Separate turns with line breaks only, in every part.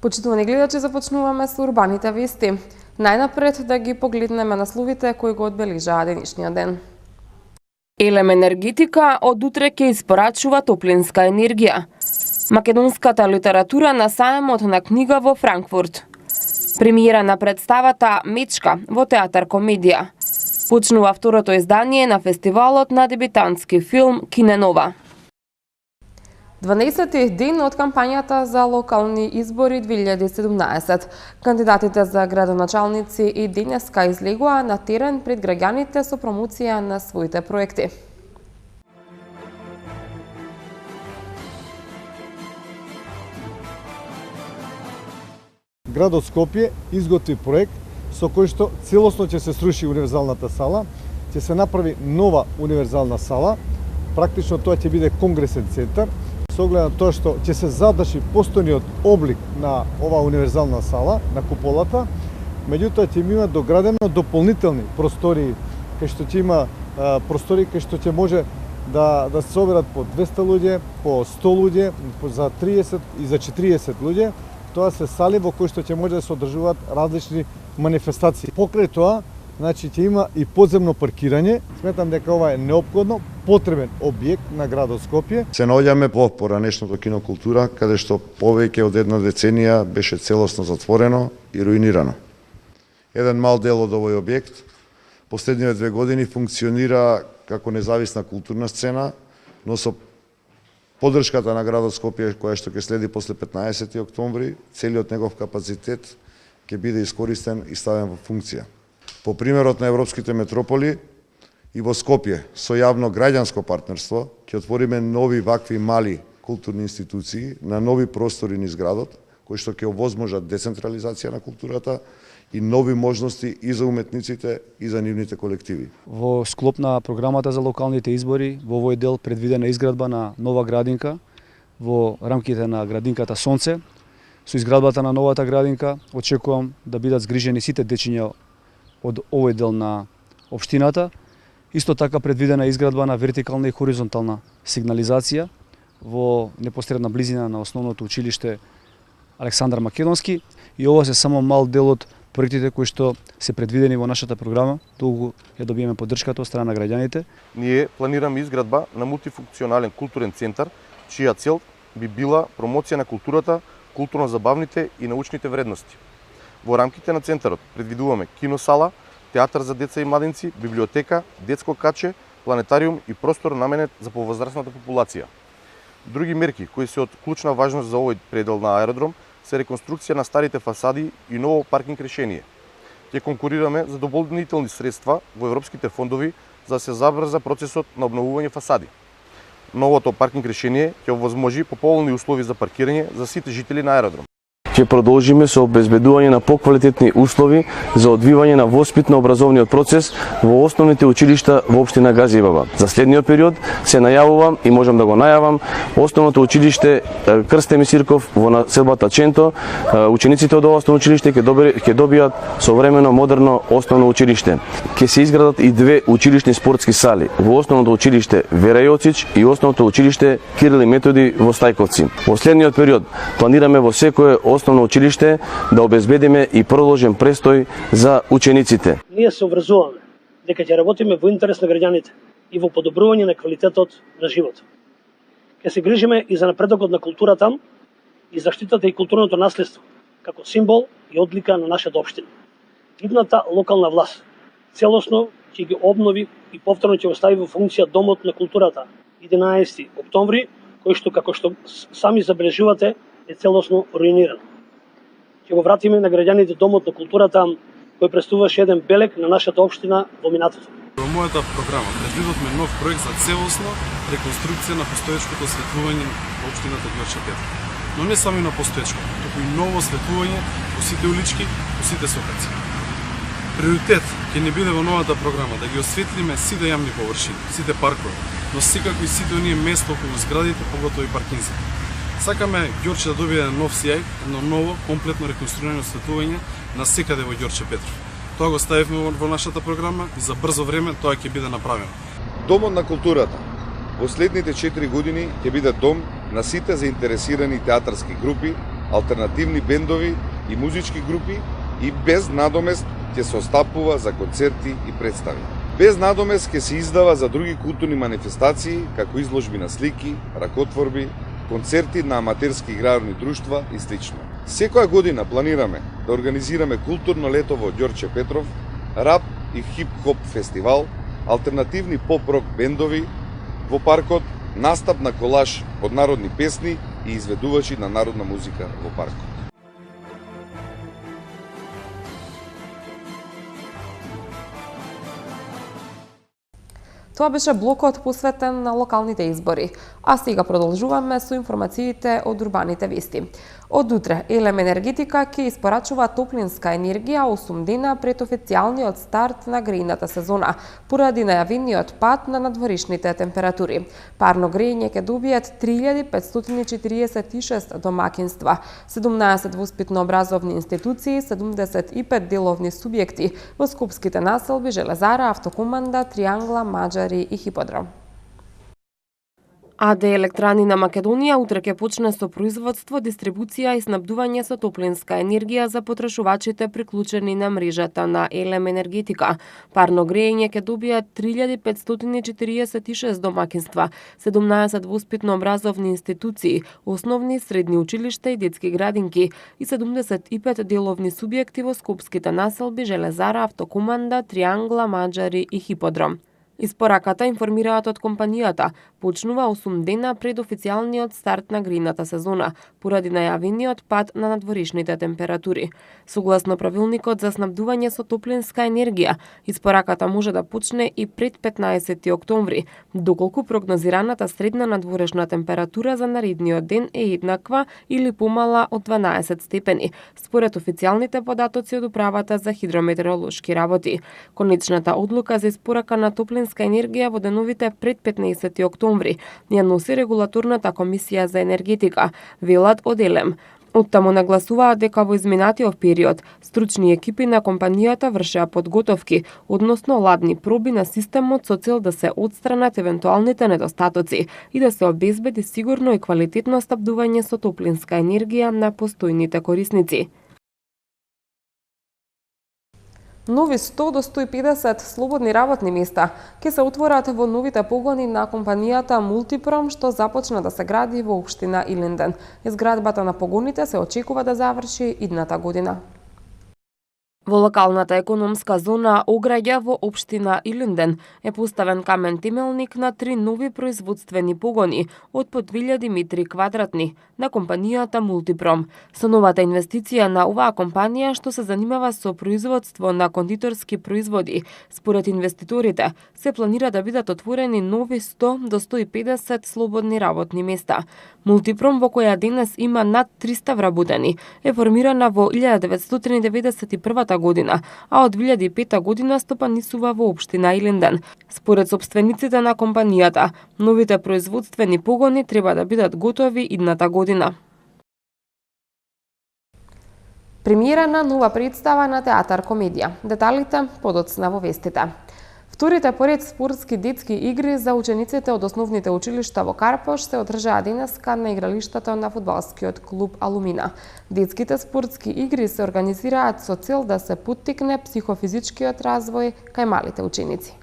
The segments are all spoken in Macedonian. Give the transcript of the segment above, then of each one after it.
Почитувани гледачи, започнуваме со урбаните вести. Најнапред да ги погледнеме насловите кои го одбележаа денешниот ден.
Елем енергетика од утре ќе испорачува топлинска енергија. Македонската литература на саемот на книга во Франкфурт. Премиера на представата Мечка во театар комедија. Почнува второто издание на фестивалот на дебютантски филм Киненова.
12-ти ден од кампањата за локални избори 2017. Кандидатите за градоначалници и денеска излегоа на терен пред граѓаните со промоција на своите проекти.
Градот Скопје изготви проект со кој што целосно ќе се сруши универзалната сала, ќе се направи нова универзална сала, практично тоа ќе биде конгресен центар, со оглед на тоа што ќе се задржи постојниот облик на оваа универзална сала, на куполата, меѓутоа ќе има доградено дополнителни простории, кај што ќе има простории кај што ќе може да се соберат по 200 луѓе, по 100 луѓе, за 30 и за 40 луѓе. Тоа се сали во кои што ќе може да се одржуваат различни манифестации. Покрај тоа, значи ќе има и подземно паркирање. Сметам дека ова е неопходно, потребен објект на градот Скопје.
Се наоѓаме во поранешното кинокултура, каде што повеќе од една деценија беше целосно затворено и руинирано. Еден мал дел од овој објект последниве 2 години функционира како независна културна сцена, но со поддршката на градот Скопје, која што ќе следи после 15 октомври, целиот негов капацитет ќе биде искористен и ставен во функција. По примерот на европските метрополи, и во Скопје со јавно граѓанско партнерство ќе отвориме нови вакви мали културни институции на нови простори низ градот, кои што ќе овозможат децентрализација на културата и нови можности и за уметниците и за нивните колективи.
Во склоп на програмата за локалните избори, во овој дел предвидена изградба на нова градинка во рамките на градинката Сонце. Со изградбата на новата градинка очекувам да бидат згрижени сите дечиња од овој дел на општината. Исто така предвидена изградба на вертикална и хоризонтална сигнализација во непосредна близина на основното училиште Александар Македонски, и ова се само мал дел од проектите кои што се предвидени во нашата програма. Долго ја добиеме поддршката од страна на граѓаните.
Ние планираме изградба на мултифункционален културен центар, чија цел би била промоција на културата, културно-забавните и научните вредности. Во рамките на центарот предвидуваме киносала, театар за деца и младенци, библиотека, детско каче, планетариум и простор наменет за повозрастната популација. Други мерки кои се од клучна важност за овој предел на аеродром се реконструкција на старите фасади и ново паркинг решение. Ќе конкурираме за дополнителни средства во европските фондови за да се забрза процесот на обновување фасади. Новото паркинг решение ќе овозможи пополни услови за паркирање за сите жители на аеродром.
Ќе продолжиме со обезбедување на поквалитетни услови за одвивање на воспитно-образовниот процес во основните училишта во општина Газиебаба. За следниот период се најавувам и можам да го најавам основното училиште Крсте Мисирков во населбата Ченто. Учениците од ова основно училиште ќе добијат современо модерно основно училиште. Ќе се изградат и 2 училишни спортски сали во основното училиште Вера Јоцич и основното училиште Кирил и Методи во Стајковци. Во следниот период планираме во секое основно училиште да обезбедиме и продолжен престој за учениците.
Ние се обврзуваме дека ќе работиме во интерес на граѓаните и во подобрување на квалитетот на живот. Ќе се грижиме и за напредокот на културата и заштитата и културното наследство како символ и одлика на нашата општина. Идната локална власт целосно ќе ги обнови и повторно ќе остави во функција Домот на културата 11 октомври, кој што како што сами забележувате е целосно руиниран. Ќе го вратиме на граѓаните Домот на културата, кој представуваше еден белег на нашата општина во минатото.
Во мојата програма предвидовме нов проект за целосна реконструкција на постоечкото осветлување во општината Ѓорче Петров. Но не само на постоечкото, туку и ново осветлување во сите улички, во сите сокаци. Приоритет ќе не биде во новата програма да ги осветлиме сите јамни површини, сите паркови, но секако и сите оние места околу зградите, поготово и паркинзите. Сакаме Ѓорче да добие нов сјај, едно ново, комплетно реконструирано осветлување на секаде во Ѓорче Петров. Тоа го ставивме во нашата програма и за брзо време тоа ќе биде направено.
Домот на културата во следните 4 години ќе биде дом на сите заинтересирани театарски групи, алтернативни бендови и музички групи и без надомест ќе се остапува за концерти и представи. Без надомест ќе се издава за други културни манифестации, како изложби на слики, ракотворби, концерти на аматерски игрални друштва и слично. Секоја година планираме да организираме културно лето во Ѓорче Петров, рап и хип-хоп фестивал, алтернативни поп-рок бендови во паркот, настап на колаж од народни песни и изведувачи на народна музика во паркот.
Тоа беше блокот посветен на локалните избори. А сега продолжуваме со информациите од урбаните вести. Од утре Елем Енергетика ќе испорачува топлинска енергија 8 дена пред официјалниот старт на грејната сезона, поради најавениот пад на надворишните температури. Парно грејење ќе добијат 3546 домакинства, 17 воспитно-образовни институции, 75 деловни субјекти во скопските населби Железара, Автокоманда, Триангла, Маџари и Хиподром.
АД Електрани на Македонија утре ќе почне со производство, дистрибуција и снабдување со топлинска енергија за потрошувачите приклучени на мрежата на Елем Енергетика. Парно грејење ќе добијат 3546 домакинства, 17 воспитно-образовни институции, основни, средни училишта и детски градинки и 75 деловни субјекти во скопските населби Железара, Автокоманда, Триангла, Маџари и Хиподром. Испораката, информираат од компанијата, почнува 8 дена пред официјалниот старт на грејната сезона, поради најавениот пад на надворишните температури. Согласно правилникот за снабдување со топлинска енергија, испораката може да почне и пред 15 октомври, доколку прогнозираната средна надворешна температура за наредниот ден е еднаква или помала од 12 степени, според официјалните податоци од Управата за хидрометеоролошки работи. Конечната одлука за испорака на топлинска енергија во деновите пред 15 октомври ја носи регулаторната комисија за енергетика, велат од Елем. Оттаму нагласуваат дека во изминатиот период стручни екипи на компанијата вршеа подготовки, односно ладни проби на системот со цел да се отстранат евентуалните недостатоци и да се обезбеди сигурно и квалитетно снабдување со топлинска енергија на постојните корисници.
Нови 100 до 150 слободни работни места ќе се отворат во новите погони на компанијата Мултипром, што започна да се гради во општина Илинден. Изградбата на погоните се очекува да заврши идната година.
Во локалната економска зона Ограѓа во општина Илинден е поставен камен темелник на 3 нови производствени погони од по 2000 метри квадратни на компанијата Мултипром. Со новата инвестиција на оваа компанија, што се занимава со производство на кондиторски производи, според инвеститорите се планира да бидат отворени нови 100 до 150 слободни работни места. Мултипром, во која денес има над 300 вработени, е формирана во 1991 година, а од 2005 година стопанисува во општина Илинден. Според сопствениците на компанијата, новите производствени погони треба да бидат готови идната година.
Премиера на нова представа на театар комедија. Деталите подоцна во вестите. Вторите поред спортски детски игри за учениците од основните училишта во Карпош се одржаа денеска на игралиштето на фудбалскиот клуб Алумина. Детските спортски игри се организираат со цел да се поттикне психофизичкиот развој кај малите ученици.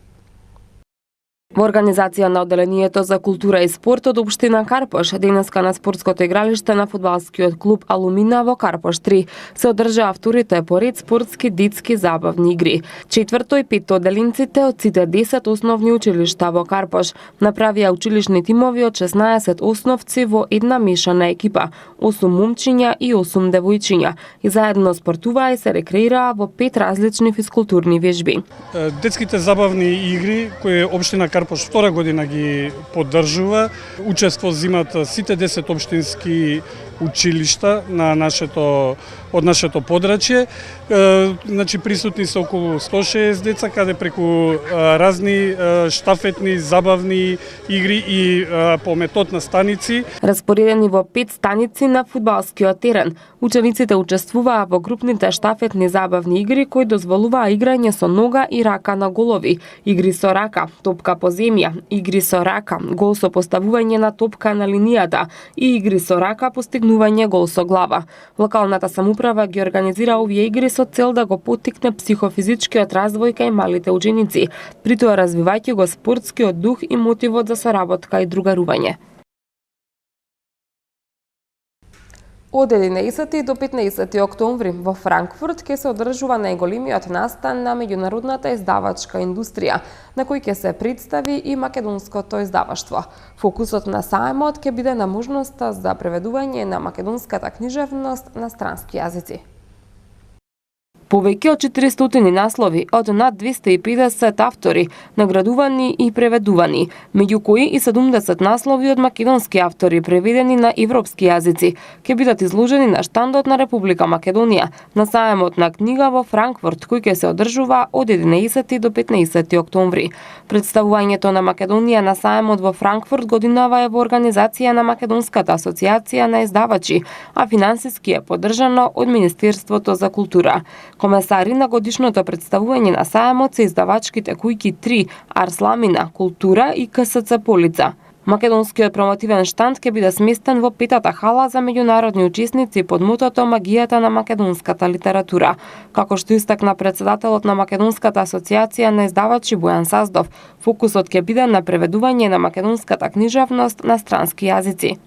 Во организација на Одделението за култура и спорт од општина Карпош, денеска на спортското игралиште на фудбалскиот клуб Алумина во Карпош 3 се одржаа вторите поред спортски детски забавни игри. Четврто и петто одделенците од сите 10 основни училишта во Карпош направија училишни тимови од 16 основци во една мешана екипа, 8 момчиња и 8 девојчиња, и заедно спортуваа и се рекреираа во 5 различни физкултурни вежби.
Детските забавни игри кои општина Карпош втора година ги поддржува. Учество земат сите 10 општински училишта на од нашето подрачје. Значи присутни се околу 160 деца, каде преку разни штафетни, забавни игри и по метод на станици.
Распоредени во 5 станици на фудбалскиот терен, учениците учествуваа во групните штафетни забавни игри кои дозволуваа играње со нога и рака на голови, игри со рака, топка по земја, игри со рака, гол со поставување на топка на линијата и игри со рака постигнување гол со глава. Локалната самоуправа ги организира овие игри со цел да го поттикне психофизичкиот развој кај малите ученици, при тоа развивајќи го спортскиот дух и мотивот за соработка и другарување.
Од 11 до 15 октомври во Франкфурт ќе се одржува најголемиот настан на меѓународната издавачка индустрија, на кој ќе се представи и македонското издаваштво. Фокусот на саемот ќе биде на можноста за преведување на македонската книжевност на странски јазици.
Повеќе од 400 наслови од над 250 автори наградувани и преведувани, меѓу кои и 70 наслови од македонски автори преведени на европски јазици, ќе бидат изложени на штандот на Република Македонија на саемот на книга во Франкфурт, кој ќе се одржува од 11 до 15 октомври. Представувањето на Македонија на саемот во Франкфурт годинава е во организација на Македонската асоциација на издавачи, а финансиски е поддржано од Министерството за култура. Комесари на годишното представување на саемот се издавачките кујки 3, Арсламина, Култура и КСЦ Полица. Македонскиот промотивен штанд ќе биде сместен во петата хала за меѓународни учесници под мотото Магијата на македонската литература. Како што истакна председателот на Македонската асоциација на издавачи Бојан Саздов, фокусот ќе биде на преведување на македонската книжевност на странски јазици.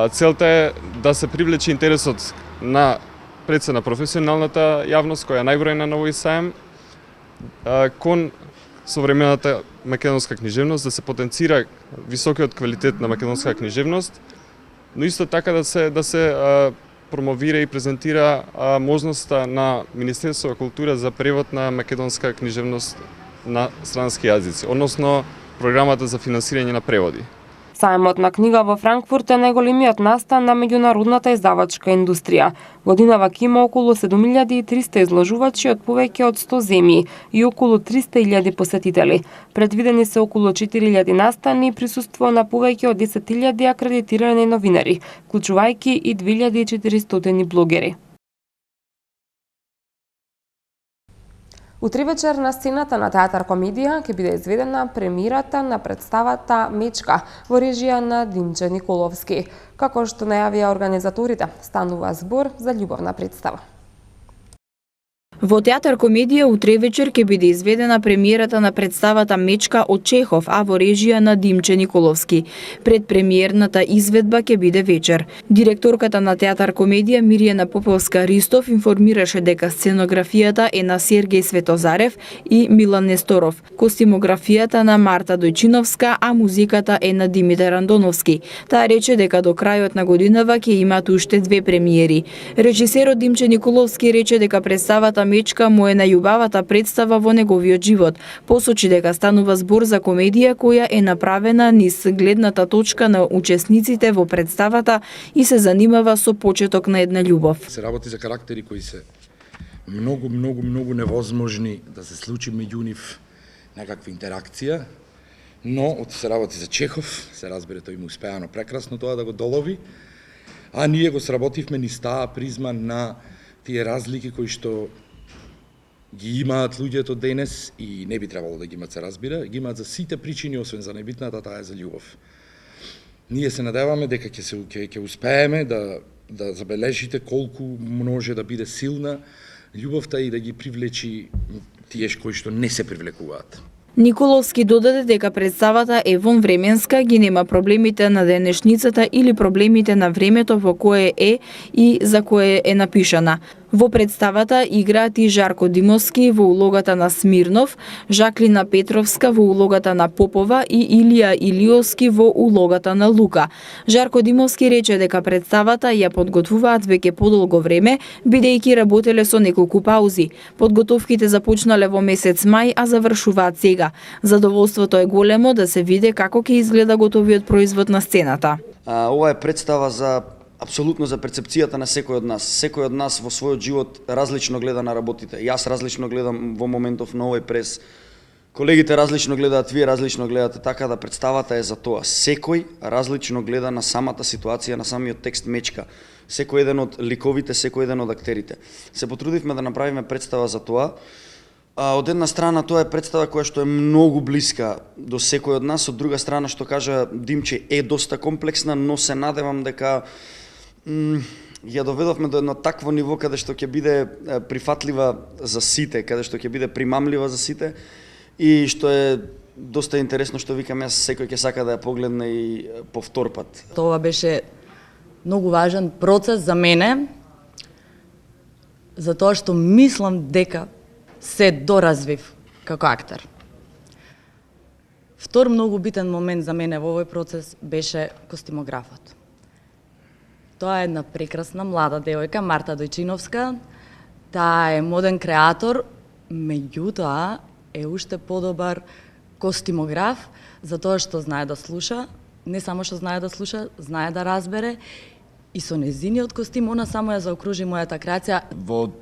Целта е да се привлече интересот на пред се на професионалната јавност која е најбројна на овој саем кон современата македонска книжевност, да се потенцира високиот квалитет на македонска книжевност, но исто така да се промовира и презентира можноста на Министерството за култура за превод на македонска книжевност на странски јазици, односно програмата за финансирање на преводи.
Саемот на книга во Франкфурт е најголемиот настан на меѓународната издавачка индустрија. Годинава ќе има околу 7300 изложувачи од повеќе од 100 земји и околу 300.000 посетители. Предвидени се околу 4000 настани и присуство на повеќе од 10.000 акредитирани новинари, вклучувајќи и 2400 блогери.
Утре вечер на сцената на Театар Комедија ќе биде изведена премиерата на представата Мечка во режија на Димче Николовски. Како што најавија организаторите, станува збор за љубовна представа.
Во Театар Комедија утре вечер ќе биде изведена премиерата на представата Мечка од Чехов, а во режија на Димче Николовски. Предпремиерната изведба ќе биде вечер. Директорката на Театар Комедија Миријана Поповска-Ристов информираше дека сценографијата е на Сергеј Светозарев и Милан Несторов, костимографијата на Марта Дојчиновска, а музиката е на Димитар Андоновски. Таа рече дека до крајот на годинава ќе имаат уште 2 премиери. Режисерот Димче Николовски рече дека представата Мечка му е најубавата представа во неговиот живот. Посочи дека станува збор за комедија која е направена низ гледната точка на учесниците во представата и се занимава со почеток на една љубов.
Се работи за карактери кои се многу невозможни да се случи меѓу нив некаква интеракција, но се работи за Чехов, се разбере тој му успеано прекрасно тоа да го долови, а ние го сработивме низ таа призма на тие разлики кои што ги имаат луѓето денес и не би требало да ги имаат, се разбира, ги имаат за сите причини, освен за најбитната, таа е за љубов. Ние се надеваме дека ќе успееме да забележите колку може да биде силна љубовта и да ги привлечи тие кои што не се привлекуваат.
Николовски додаде дека представата е вонвременска, ги нема проблемите на денешницата или проблемите на времето во кое е и за кое е напишана. Во представата играат и Жарко Димовски во улогата на Смирнов, Жаклина Петровска во улогата на Попова и Илија Илиовски во улогата на Лука. Жарко Димовски рече дека представата ја подготвуваат веќе подолго време, бидејќи работеле со неколку паузи. Подготовките започнале во месец мај, а завршуваат сега. Задоволството е големо да се види како ќе изгледа готовиот производ на сцената.
Ова е представа за апсолутно за перцепцијата на секој од нас. Секој од нас во својот живот различно гледа на работите. Јас различно гледам во моментов на овој прес. Колегите различно гледаат, вие различно гледате, така да представата е за тоа. Секој различно гледа на самата ситуација, на самиот текст Мечка. Секој еден од ликовите, секој еден од актерите. Се потрудивме да направиме представа за тоа. Од една страна тоа е представа која што е многу блиска до секој од нас, од друга страна што кажа Димче е доста комплексна, но се надевам дека ја доведовме до едно такво ниво каде што ќе биде прифатлива за сите, каде што ќе биде примамлива за сите и што е доста интересно што викам јас, секој ќе сака да ја погледне и повтор пат.
Тоа беше многу важен процес за мене, затоа што мислам дека се доразвив како актер. Втор многу битен момент за мене во овој процес беше костимографот. Тоа е една прекрасна млада девојка, Марта Дојчиновска. Таа е моден креатор, меѓутоа е уште подобар костимограф, затоа што знае да слуша, не само што знае да слуша, знае да разбере и со незиниот костим она само ја заокружи мојата креација.
Во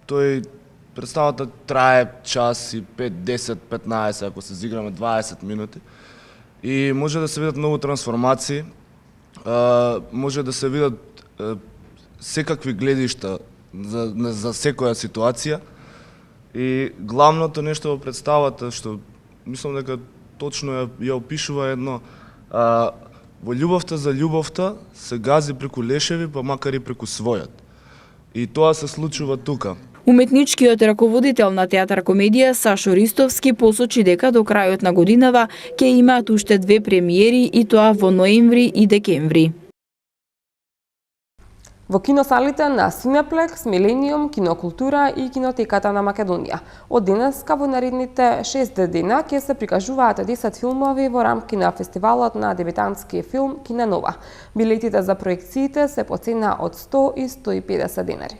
тој представата трае час и 5, 10, 15, ако се зиграме 20 минути. И може да се видат многу трансформации, може да се видат секакви гледишта за секоја ситуација. И главното нешто во представата, што мислам дека точно ја опишува едно, во љубовта за љубовта се гази преку лешеви, па макар и преку својот. И тоа се случува тука.
Уметничкиот раководител на театар комедија Сашо Ристовски посочи дека до крајот на годинава ќе имаат уште 2 премиери и тоа во ноември и декември.
Во киносалите на Cineplex, Millennium, Кинокултура и Кинотеката на Македонија. Од денеска во наредните 6 дена ќе се прикажуваат 10 филмови во рамки на фестивалот на дебитантски филм Киненова. Билетите за проекциите се по цена од 100 и 150 денари.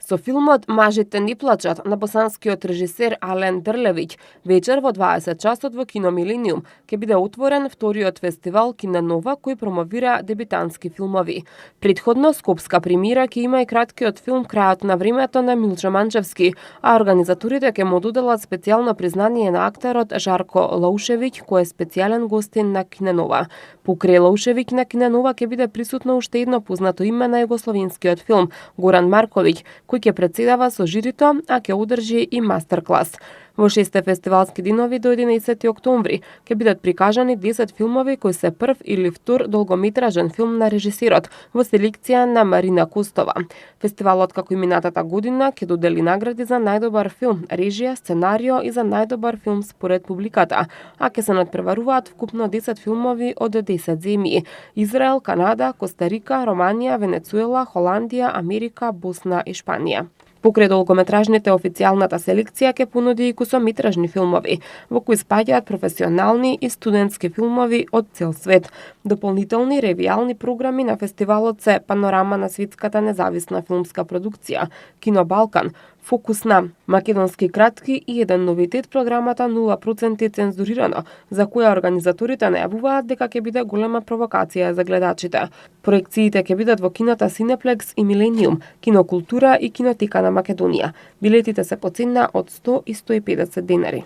Со филмот "Мажите не плачат" на босанскиот режисер Ален Дрлевиќ, вечер во 20 часот во Кино Милениум ќе биде отворен вториот фестивал Киненова кој промовира дебитантски филмови. Предходно скопска премиера ќе има и краткиот филм Крајот на времето на Милчо Манчевски, а организаторите ќе му доделат специјално признание на актерот Жарко Лаушевиќ кој е специјален гостин на Киненова. Покрај Лаушевиќ на Киненова ќе биде присутно уште едно познато име на југословенскиот филм Горан Марковиќ, кој ќе председава со жирито, а ќе одржи и мастер-клас. Во 6 фестивалски денови до 11 октомври ќе бидат прикажани 10 филмови кои се прв или втор долгометражен филм на режисерот во селекција на Марина Костова. Фестивалот како и минатата година ќе додели награди за најдобар филм, режија, сценарио и за најдобар филм според публиката, а ќе се надпреваруваат вкупно 10 филмови од 10 земји: Израел, Канада, Коста Рика, Романија, Венецуела, Холандија, Америка, Босна и Шпанија. Покрај долгометражните официјалната селекција ќе понуди и кусометражни филмови, во кои спаѓаат професионални и студентски филмови од цел свет. Дополнителни ревијални програми на фестивалот се Панорама на светската независна филмска продукција, Кино Балкан, Фокус на македонски кратки и еден новитет програмата 0% цензурирано, за која организаторите најавуваат дека ќе биде голема провокација за гледачите. Проекциите ќе бидат во кината Cineplex и Millennium, Кинокултура и Кинотека на Македонија. Билетите се по цена од 100 и 150 денари.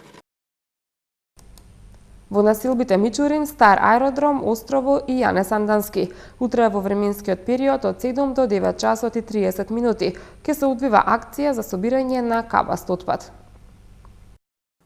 Во насилбите Мичурин, Стар аеродром, Острово и Јане Сандански. Утре во временскиот период од 7 до 9 часот и 30 минути ќе се одвива акција за собирање на кабаст отпад.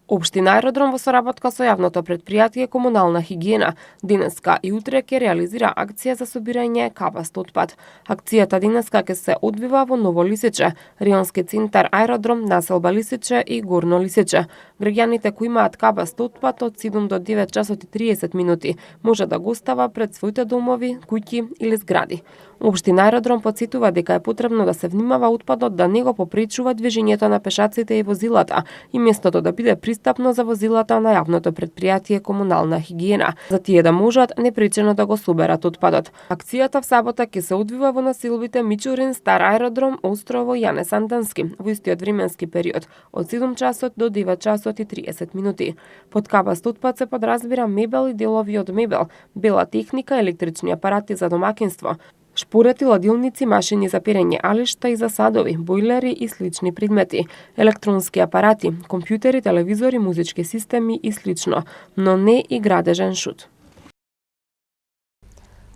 Општина Аеродром во соработка со јавното претпријатие Комунална хигиена денеска и утре ќе реализира акција за собирање кабаст отпад. Акцијата денеска ќе се одвива во Ново Лисиче, Рионски центар Аеродром, населба Лисиче и Горно Лисиче. Граѓаните кои имаат кабаст отпад од 7 до 9 часот и 30 минути може да го остава пред своите домови, куќи или згради. Општина Аеродром потсетува дека е потребно да се внимава отпадот да не го попречува движењето на пешаците и возилата и местото да биде пристапно за возилата на јавното предпријатие Комунална хигиена, за тие да можат непречено да го соберат отпадот. Акцијата в сабота ќе се одвива во населбите Мичурин, Стар Аеродром, Острово, Јане Сандански во истиот временски период од 7 часот до 9 часот и 30 минути. Под кабаст отпад се подразбира мебел и делови од мебел, бела техника, електрични апарати за домакинство, шпурети, ладилници, машини за перење алишта и за садови, бойлери и слични предмети, електронски апарати, компјутери, телевизори, музички системи и слично, но не и градежен шут.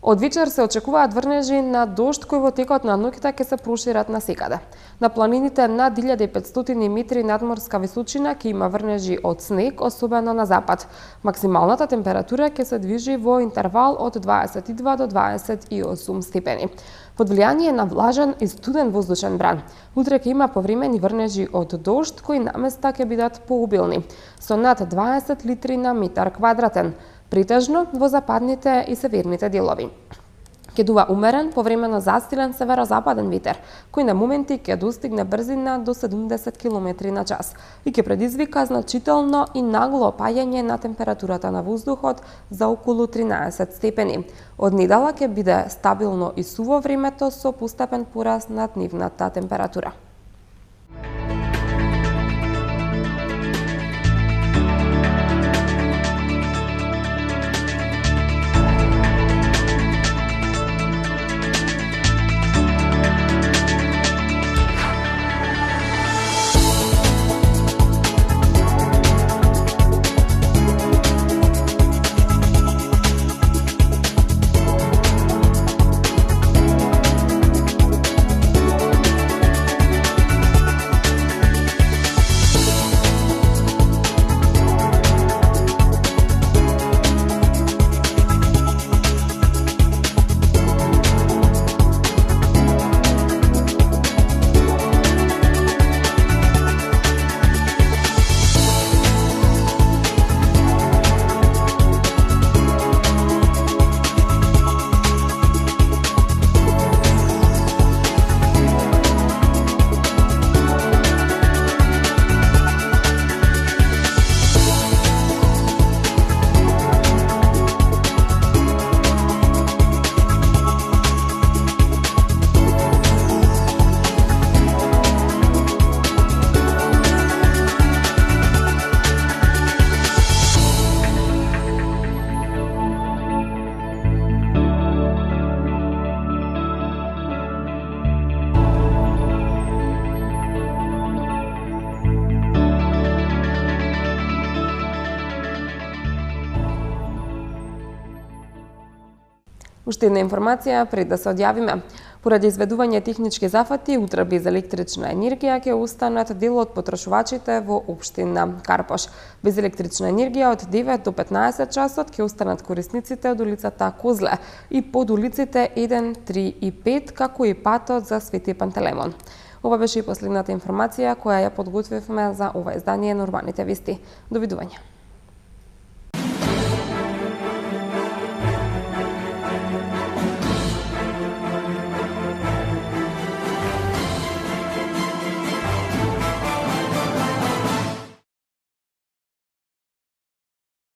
Од вечер се очекуваат врнежи на дожд кои во текот на ноќта ќе се прошират насекаде. На планините над 1500 метри надморска височина ќе има врнежи од снег, особено на запад. Максималната температура ќе се движи во интервал од 22 до 28 степени. Под влијание на влажен и студен воздушен бран, утре ќе има повремени врнежи од дожд кои наместа ќе бидат пообилни, со над 20 литри на метар квадратен, претежно во западните и северните делови. Ќе дува умерен, повремено застилен северозападен ветер, кој на моменти ќе достигне брзина до 70 км на час и ќе предизвика значително и нагло паѓање на температурата на воздухот за околу 13 степени. Од недела ќе биде стабилно и суво времето со постепен пораст на дневната температура. Уште една информација пред да се одјавиме. Поради изведување технички зафати, утре без електрична енергија ќе останат дел од потрошувачите во општина Карпош. Без електрична енергија од 9 до 15 часот ќе останат корисниците од улицата Козле и под улиците 1, 3 и 5, како и патот за Свети Пантелеймон. Ова беше и последната информација која ја подготвивме за ова издание на Урбаните вести. Довидување.